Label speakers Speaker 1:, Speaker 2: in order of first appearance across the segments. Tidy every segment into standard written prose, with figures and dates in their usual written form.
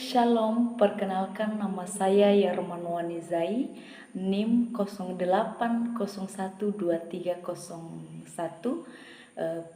Speaker 1: Shalom, perkenalkan nama saya Yarman Wanizai, NIM 08012301,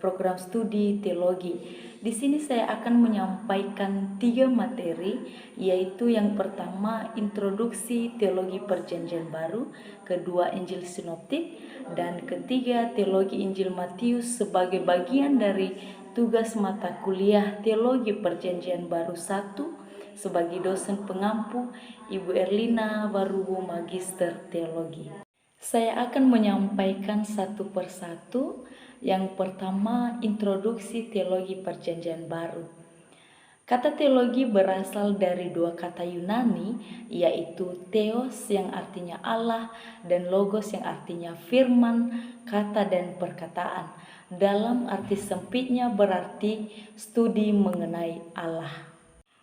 Speaker 1: program studi teologi. Di sini saya akan menyampaikan 3 materi, yaitu yang pertama introduksi teologi perjanjian baru, kedua Injil sinoptik, dan ketiga teologi Injil Matius sebagai bagian dari tugas mata kuliah teologi perjanjian baru 1 sebagai dosen pengampu Ibu Erlina Warubo Magister Teologi. Saya akan menyampaikan satu persatu. Yang pertama, introduksi teologi perjanjian baru. Kata teologi berasal dari 2 kata Yunani, yaitu theos yang artinya Allah dan logos yang artinya firman, kata dan perkataan. Dalam arti sempitnya berarti studi mengenai Allah.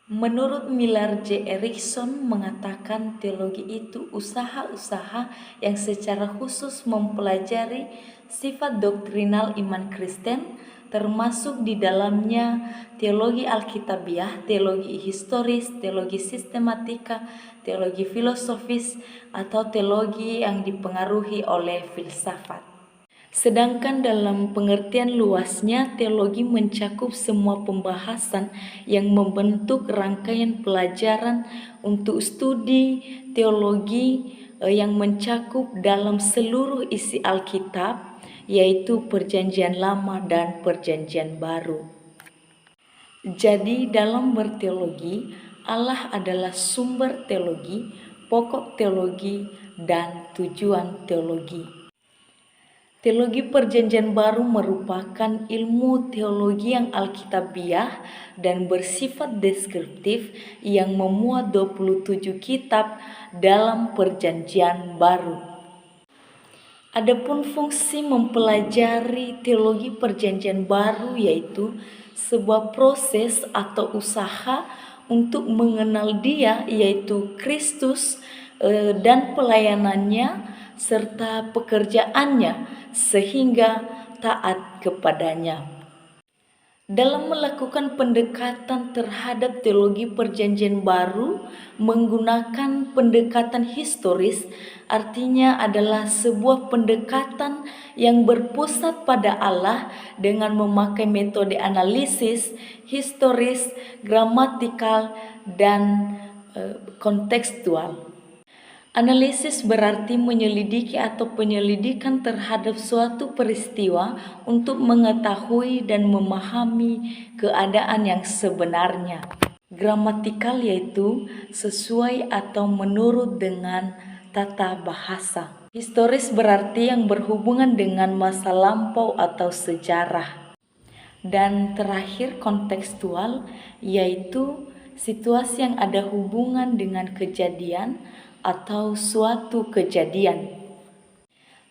Speaker 1: Menurut Millard J. Erickson mengatakan teologi itu usaha-usaha yang secara khusus mempelajari sifat doktrinal iman Kristen, termasuk di dalamnya teologi alkitabiah, teologi historis, teologi sistematika, teologi filosofis, atau teologi yang dipengaruhi oleh filsafat. Sedangkan dalam pengertian luasnya, teologi mencakup semua pembahasan yang membentuk rangkaian pelajaran untuk studi teologi yang mencakup dalam seluruh isi Alkitab, yaitu Perjanjian Lama dan Perjanjian Baru. Jadi dalam berteologi, Allah adalah sumber teologi, pokok teologi, dan tujuan teologi. Teologi Perjanjian Baru merupakan ilmu teologi yang alkitabiah dan bersifat deskriptif yang memuat 27 kitab dalam Perjanjian Baru. Adapun fungsi mempelajari teologi Perjanjian Baru yaitu sebuah proses atau usaha untuk mengenal Dia, yaitu Kristus, dan pelayanannya serta pekerjaannya sehingga taat kepadanya. Dalam melakukan pendekatan terhadap teologi Perjanjian Baru menggunakan pendekatan historis, artinya adalah sebuah pendekatan yang berpusat pada Allah dengan memakai metode analisis, historis, gramatikal, dan kontekstual. Analisis berarti menyelidiki atau penyelidikan terhadap suatu peristiwa untuk mengetahui dan memahami keadaan yang sebenarnya. Gramatikal yaitu sesuai atau menurut dengan tata bahasa. Historis berarti yang berhubungan dengan masa lampau atau sejarah. Dan terakhir kontekstual yaitu situasi yang ada hubungan dengan kejadian atau suatu kejadian.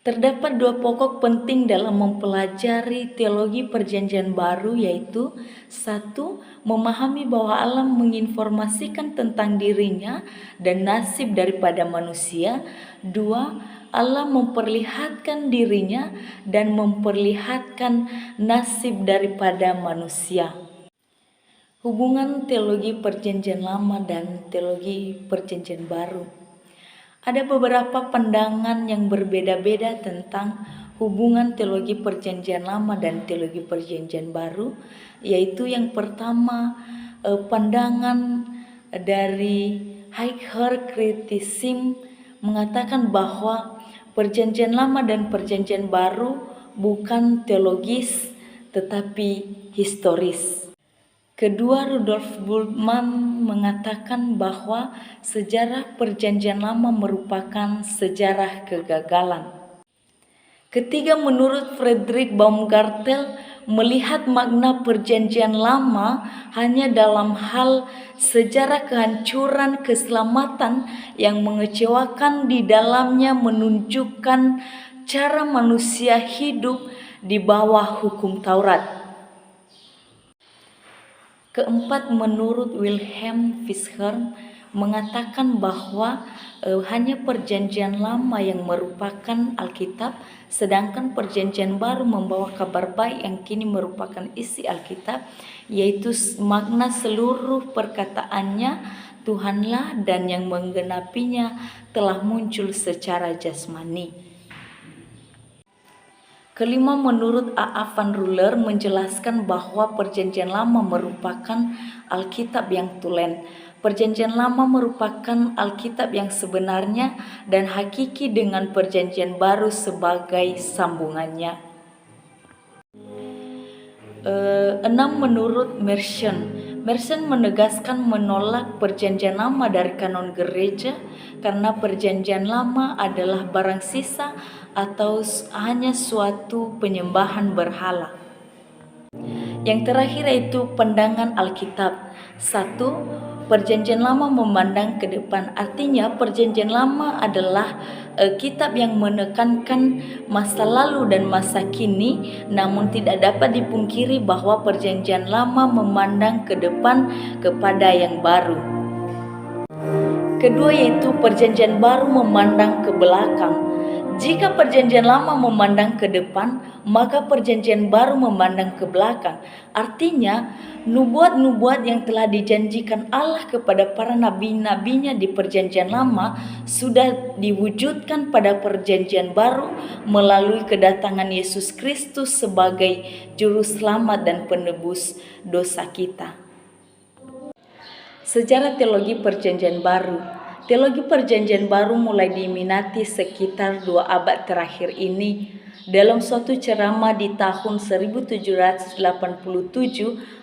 Speaker 1: Terdapat 2 pokok penting dalam mempelajari teologi Perjanjian Baru, yaitu 1. Memahami bahwa Allah menginformasikan tentang dirinya dan nasib daripada manusia. 2. Allah memperlihatkan dirinya dan memperlihatkan nasib daripada manusia. Hubungan teologi Perjanjian Lama dan teologi Perjanjian Baru. Ada beberapa pandangan yang berbeda-beda tentang hubungan teologi Perjanjian Lama dan teologi Perjanjian Baru, yaitu yang pertama pandangan dari Higher Criticism mengatakan bahwa Perjanjian Lama dan Perjanjian Baru bukan teologis tetapi historis. Kedua, Rudolf Bultmann mengatakan bahwa sejarah Perjanjian Lama merupakan sejarah kegagalan. Ketiga, menurut Friedrich Baumgartel, melihat makna Perjanjian Lama hanya dalam hal sejarah kehancuran keselamatan yang mengecewakan di dalamnya menunjukkan cara manusia hidup di bawah hukum Taurat. Keempat, menurut Wilhelm Fischer mengatakan bahwa hanya Perjanjian Lama yang merupakan Alkitab, sedangkan Perjanjian Baru membawa kabar baik yang kini merupakan isi Alkitab, yaitu makna seluruh perkataannya Tuhanlah dan yang menggenapinya telah muncul secara jasmani. Kelima, menurut A.A. van Ruler menjelaskan bahwa Perjanjian Lama merupakan Alkitab yang tulen. Perjanjian Lama merupakan Alkitab yang sebenarnya dan hakiki dengan Perjanjian Baru sebagai sambungannya. 6. Menurut Merson menegaskan menolak Perjanjian Lama dari kanon gereja karena Perjanjian Lama adalah barang sisa atau hanya suatu penyembahan berhala. Yang terakhir yaitu pandangan Alkitab. 1. Perjanjian Lama memandang ke depan, artinya Perjanjian Lama adalah kitab yang menekankan masa lalu dan masa kini, namun tidak dapat dipungkiri bahwa Perjanjian Lama memandang ke depan kepada yang baru. Kedua yaitu Perjanjian Baru memandang ke belakang. Jika Perjanjian Lama memandang ke depan, maka Perjanjian Baru memandang ke belakang. Artinya, nubuat-nubuat yang telah dijanjikan Allah kepada para nabi-nabinya di Perjanjian Lama sudah diwujudkan pada Perjanjian Baru melalui kedatangan Yesus Kristus sebagai Juru Selamat dan Penebus dosa kita. Sejarah teologi Perjanjian Baru. Teologi Perjanjian Baru mulai diminati sekitar 2 abad terakhir ini. Dalam suatu ceramah di tahun 1787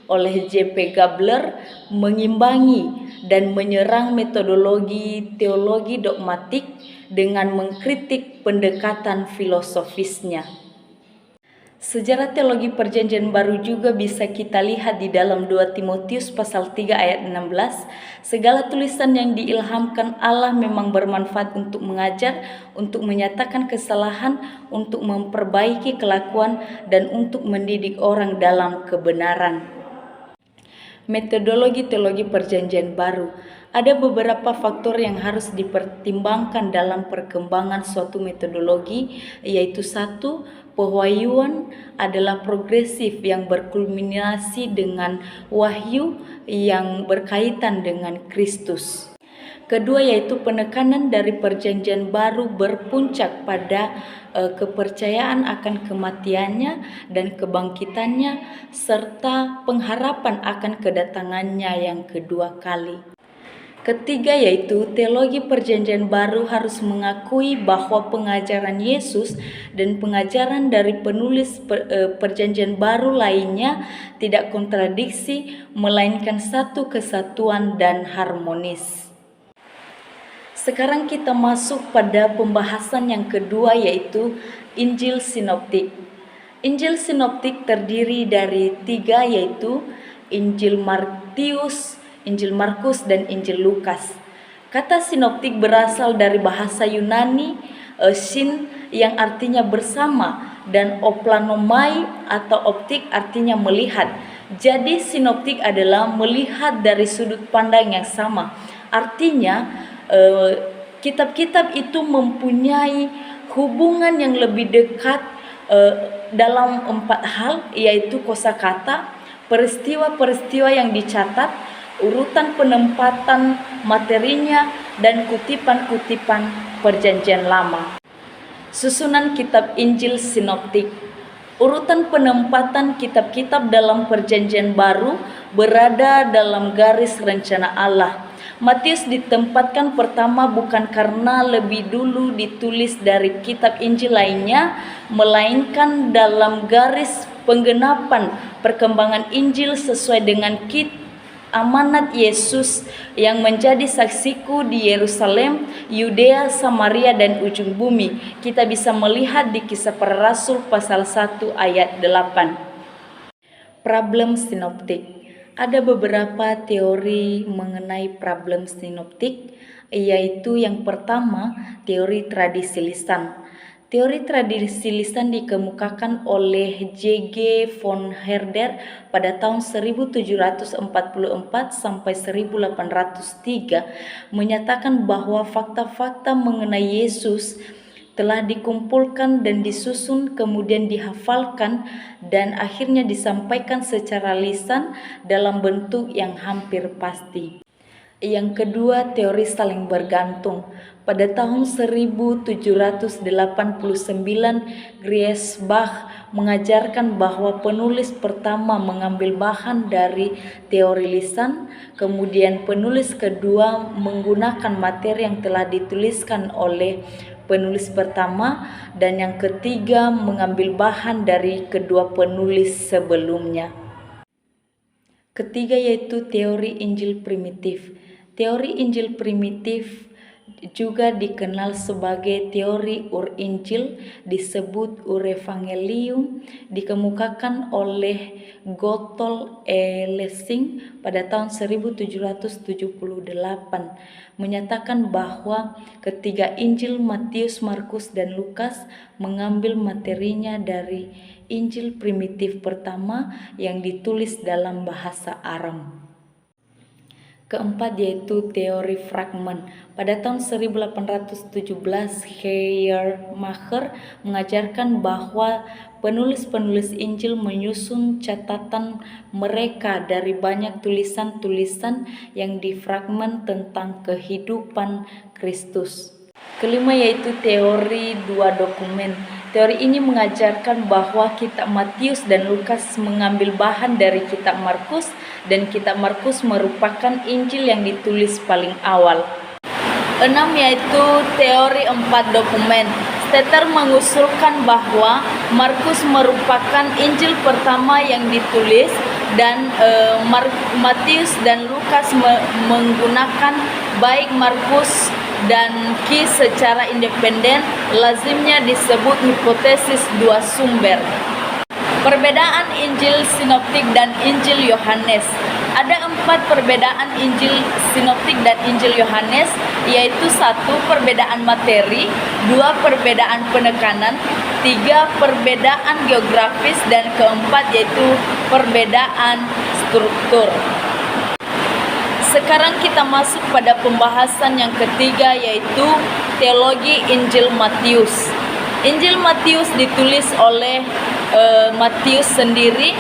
Speaker 1: oleh J.P. Gabler mengimbangi dan menyerang metodologi teologi dogmatik dengan mengkritik pendekatan filosofisnya. Sejarah teologi Perjanjian Baru juga bisa kita lihat di dalam 2 Timotius pasal 3 ayat 16. Segala tulisan yang diilhamkan Allah memang bermanfaat untuk mengajar, untuk menyatakan kesalahan, untuk memperbaiki kelakuan, dan untuk mendidik orang dalam kebenaran. Metodologi teologi Perjanjian Baru. Ada beberapa faktor yang harus dipertimbangkan dalam perkembangan suatu metodologi, yaitu 1. Pewahyuan adalah progresif yang berkulminasi dengan wahyu yang berkaitan dengan Kristus. Kedua yaitu penekanan dari Perjanjian Baru berpuncak pada kepercayaan akan kematiannya dan kebangkitannya serta pengharapan akan kedatangannya yang kedua kali. Ketiga yaitu teologi Perjanjian Baru harus mengakui bahwa pengajaran Yesus dan pengajaran dari penulis Perjanjian Baru lainnya tidak kontradiksi, melainkan satu kesatuan dan harmonis. Sekarang kita masuk pada pembahasan yang kedua yaitu Injil Sinoptik. Injil Sinoptik terdiri dari 3 yaitu Injil Matius, Injil Markus, dan Injil Lukas. Kata sinoptik berasal dari bahasa Yunani sin yang artinya bersama dan oplanomai atau optik artinya melihat. Jadi sinoptik adalah melihat dari sudut pandang yang sama. Artinya kitab-kitab itu mempunyai hubungan yang lebih dekat dalam 4 hal, yaitu kosakata, peristiwa-peristiwa yang dicatat, urutan penempatan materinya, dan kutipan-kutipan Perjanjian Lama. Susunan kitab Injil Sinoptik. Urutan penempatan kitab-kitab dalam Perjanjian Baru berada dalam garis rencana Allah. Matius ditempatkan pertama bukan karena lebih dulu ditulis dari kitab Injil lainnya, melainkan dalam garis penggenapan perkembangan Injil sesuai dengan amanat Yesus yang menjadi saksiku di Yerusalem, Yudea, Samaria, dan ujung bumi. Kita bisa melihat di Kisah Para Rasul pasal 1 ayat 8. Problem sinoptik. Ada beberapa teori mengenai problem sinoptik, yaitu yang pertama, teori tradisi lisan. Teori tradisi lisan dikemukakan oleh J.G. von Herder pada tahun 1744 sampai 1803 menyatakan bahwa fakta-fakta mengenai Yesus telah dikumpulkan dan disusun, kemudian dihafalkan dan akhirnya disampaikan secara lisan dalam bentuk yang hampir pasti. Yang kedua, teori saling bergantung. Pada tahun 1789, Griesbach mengajarkan bahwa penulis pertama mengambil bahan dari teori lisan, kemudian penulis kedua menggunakan materi yang telah dituliskan oleh penulis pertama, dan yang ketiga mengambil bahan dari kedua penulis sebelumnya. Ketiga yaitu teori Injil primitif. Teori Injil primitif juga dikenal sebagai teori Ur-Injil, disebut Ur-Evangelium, dikemukakan oleh Gotthold Lessing pada tahun 1778, menyatakan bahwa ketiga Injil Matius, Markus, dan Lukas mengambil materinya dari Injil primitif pertama yang ditulis dalam bahasa Aram. Keempat yaitu teori fragmen. Pada tahun 1817, Schleiermacher mengajarkan bahwa penulis-penulis Injil menyusun catatan mereka dari banyak tulisan-tulisan yang difragmen tentang kehidupan Kristus. Kelima yaitu teori dua dokumen. Teori ini mengajarkan bahwa kitab Matius dan Lukas mengambil bahan dari kitab Markus, dan kitab Markus merupakan Injil yang ditulis paling awal. 6 yaitu teori 4 dokumen. Stetter mengusulkan bahwa Markus merupakan Injil pertama yang ditulis, dan Matius dan Lukas menggunakan baik Markus dan Ki secara independen, lazimnya disebut hipotesis dua sumber. Perbedaan Injil Sinoptik dan Injil Yohanes. Ada 4 perbedaan Injil Sinoptik dan Injil Yohanes, yaitu 1 perbedaan materi, 2 perbedaan penekanan, 3 perbedaan geografis, dan keempat yaitu perbedaan struktur. Sekarang kita masuk pada pembahasan yang ketiga yaitu teologi Injil Matius. Injil Matius ditulis oleh Matius sendiri,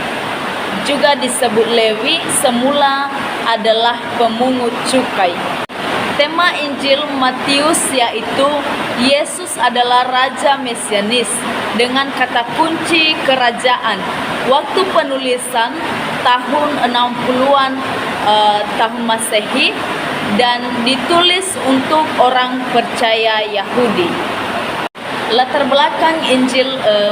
Speaker 1: juga disebut Lewi, semula adalah pemungut cukai. Tema Injil Matius yaitu Yesus adalah Raja Mesianis dengan kata kunci kerajaan. Waktu penulisan tahun 60-an tahun Masehi, dan ditulis untuk orang percaya Yahudi. Latar belakang Injil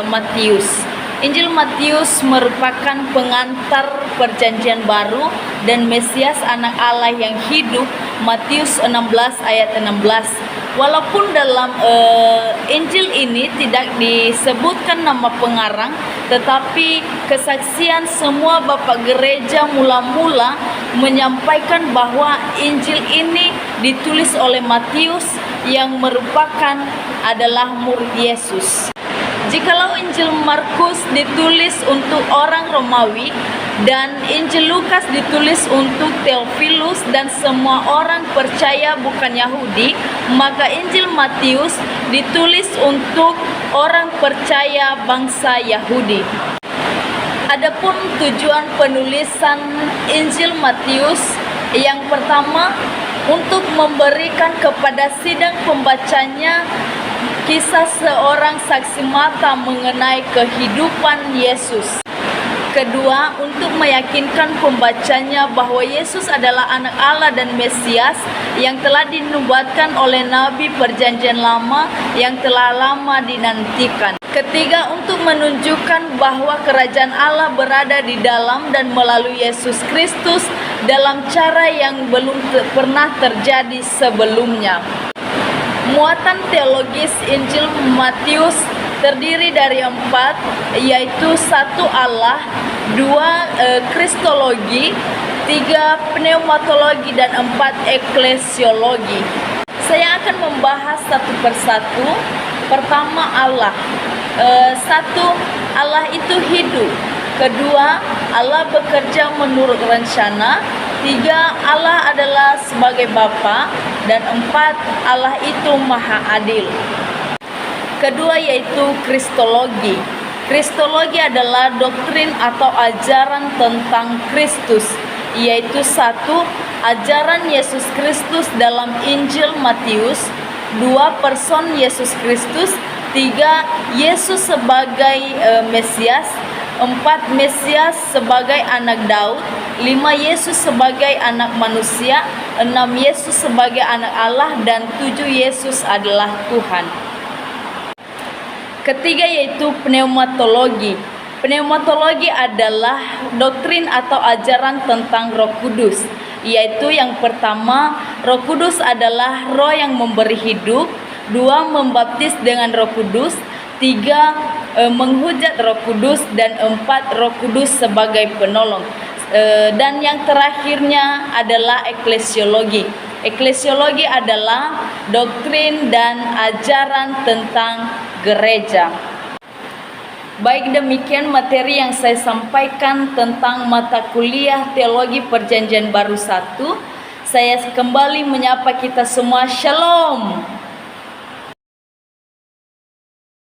Speaker 1: Matius. Injil Matius merupakan pengantar perjanjian baru dan Mesias anak Allah yang hidup, Matius 16 ayat 16. Walaupun dalam Injil ini tidak disebutkan nama pengarang, tetapi kesaksian semua bapak gereja mula-mula menyampaikan bahwa Injil ini ditulis oleh Matius yang merupakan adalah murid Yesus. Jikalau Injil Markus ditulis untuk orang Romawi dan Injil Lukas ditulis untuk Theophilus dan semua orang percaya bukan Yahudi, maka Injil Matius ditulis untuk orang percaya bangsa Yahudi. Adapun tujuan penulisan Injil Matius, yang pertama, untuk memberikan kepada sidang pembacanya kisah seorang saksi mata mengenai kehidupan Yesus. Kedua, untuk meyakinkan pembacanya bahwa Yesus adalah anak Allah dan Mesias yang telah dinubuatkan oleh Nabi Perjanjian Lama yang telah lama dinantikan. Ketiga, untuk menunjukkan bahwa kerajaan Allah berada di dalam dan melalui Yesus Kristus dalam cara yang belum pernah terjadi sebelumnya. Muatan teologis Injil Matius terdiri dari 4, yaitu 1 Allah, 2 Kristologi, 3 pneumatologi, dan 4 eklesiologi. Saya akan membahas satu persatu. Pertama, Allah. 1. Allah itu hidup. Kedua, Allah bekerja menurut rencana. 3. Allah adalah sebagai Bapa. Dan 4. Allah itu maha adil. Kedua yaitu Kristologi. Kristologi adalah doktrin atau ajaran tentang Kristus. yaitu satu, ajaran Yesus Kristus dalam Injil Matius; dua, person Yesus Kristus; tiga, Yesus sebagai Mesias; empat, Mesias sebagai anak Daud; lima, Yesus sebagai anak manusia; enam, Yesus sebagai anak Allah; dan tujuh, Yesus adalah Tuhan. Ketiga yaitu pneumatologi. Pneumatologi adalah doktrin atau ajaran tentang Roh Kudus, yaitu yang pertama, Roh Kudus adalah roh yang memberi hidup; dua, membaptis dengan Roh Kudus; tiga, menghujat Roh Kudus; dan empat, Roh Kudus sebagai penolong. Dan yang terakhirnya adalah eklesiologi. Eklesiologi adalah doktrin dan ajaran tentang gereja. Baik, demikian materi yang saya sampaikan tentang mata kuliah Teologi Perjanjian Baru 1. Saya kembali menyapa kita semua. Shalom.